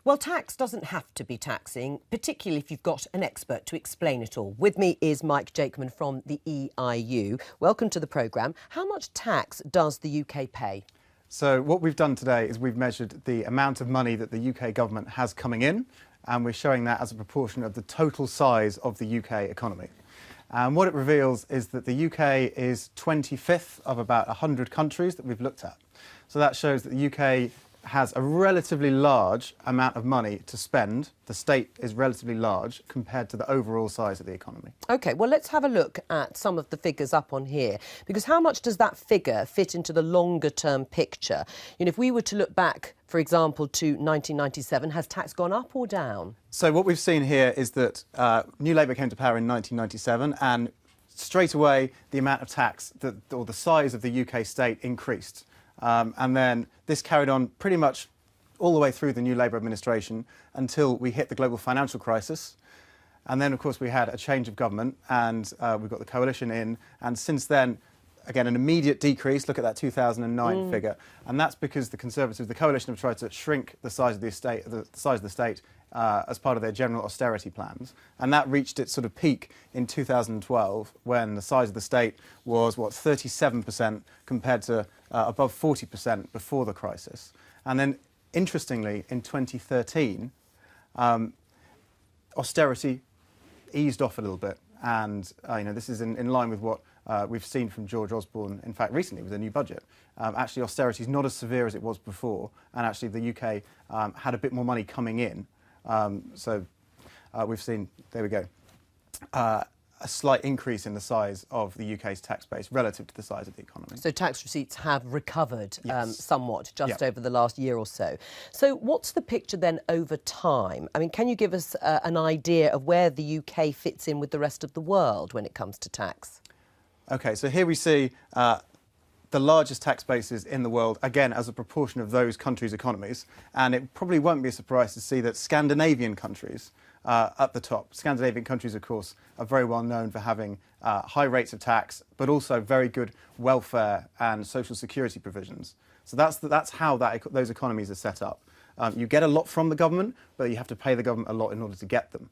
Well, tax doesn't have to be taxing, particularly if you've got an expert to explain it all. With me is Mike Jakeman from the EIU. Welcome to the programme. How much tax does the UK pay? So what we've done today is we've measured the amount of money that the UK government has coming in, and we're showing that as a proportion of the total size of the UK economy. And what it reveals is that the UK is 25th of about 100 countries that we've looked at. So that shows that the UK has a relatively large amount of money to spend. The state is relatively large compared to the overall size of the economy. OK, well, let's have a look at some of the figures up on here, because how much does that figure fit into the longer-term picture? You know, if we were to look back, for example, to 1997, has tax gone up or down? So what we've seen here is that New Labour came to power in 1997, and straight away the amount of tax, or the size of the UK state increased. And then this carried on pretty much all the way through the New Labour administration until we hit the global financial crisis. And then, of course, we had a change of government, and we've got the coalition in. And since then, again, an immediate decrease. Look at that 2009 figure. And that's because the Conservatives, the coalition, have tried to shrink the size of the state, as part of their general austerity plans. And that reached its sort of peak in 2012, when the size of the state was, 37% compared to above 40% before the crisis. And then, interestingly, in 2013, austerity eased off a little bit. And this is in line with what we've seen from George Osborne, in fact, recently with a new budget. Actually, austerity is not as severe as it was before, and actually the UK had a bit more money coming in. So we've seen, there we go, a slight increase in the size of the UK's tax base relative to the size of the economy. So tax receipts have recovered Yes. somewhat just over the last year or so. So what's the picture then over time? I mean, can you give us an idea of where the UK fits in with the rest of the world when it comes to tax? OK, so here we see the largest tax bases in the world, again, as a proportion of those countries' economies. And it probably won't be a surprise to see that Scandinavian countries at the top. Scandinavian countries, of course, are very well known for having high rates of tax, but also very good welfare and social security provisions. So that's how those economies are set up. You get a lot from the government, but you have to pay the government a lot in order to get them.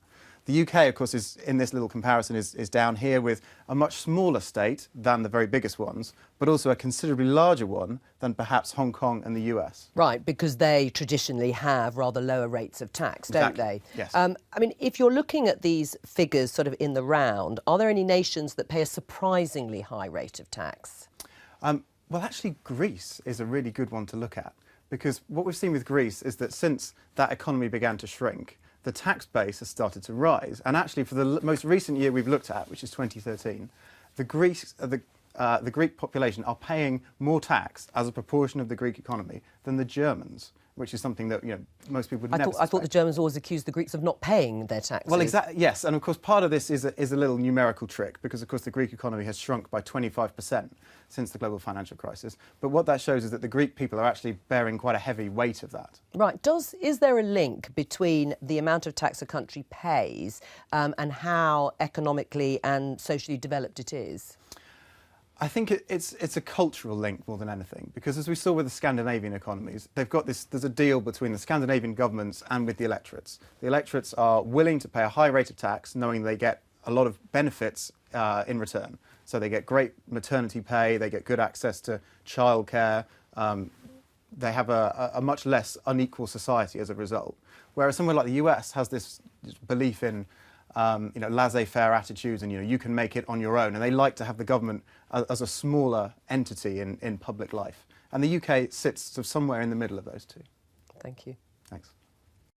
The UK, of course, is in this little comparison is down here with a much smaller state than the very biggest ones, but also a considerably larger one than perhaps Hong Kong and the US. Right, because they traditionally have rather lower rates of tax, don't they? Yes. I mean, if you're looking at these figures sort of in the round, are there any nations that pay a surprisingly high rate of tax? Well, actually, Greece is a really good one to look at, because what we've seen with Greece is that since that economy began to shrink, the tax base has started to rise. And actually, for the most recent year we've looked at, which is 2013, the Greek population are paying more tax as a proportion of the Greek economy than the Germans, which is something that most people would never suspect. I thought the Germans always accused the Greeks of not paying their taxes. Well, exactly, yes. And of course, part of this is a little numerical trick, because of course the Greek economy has shrunk by 25% since the global financial crisis. But what that shows is that the Greek people are actually bearing quite a heavy weight of that. Right. Is there a link between the amount of tax a country pays and how economically and socially developed it is? I think it's a cultural link more than anything, because as we saw with the Scandinavian economies, there's a deal between the Scandinavian governments and with the electorates. The electorates are willing to pay a high rate of tax, knowing they get a lot of benefits in return. So they get great maternity pay, they get good access to childcare, they have a much less unequal society as a result. Whereas somewhere like the US has this belief in laissez-faire attitudes, and you can make it on your own, and they like to have the government as a smaller entity in public life. And the UK sits sort of somewhere in the middle of those two. Thank you. Thanks.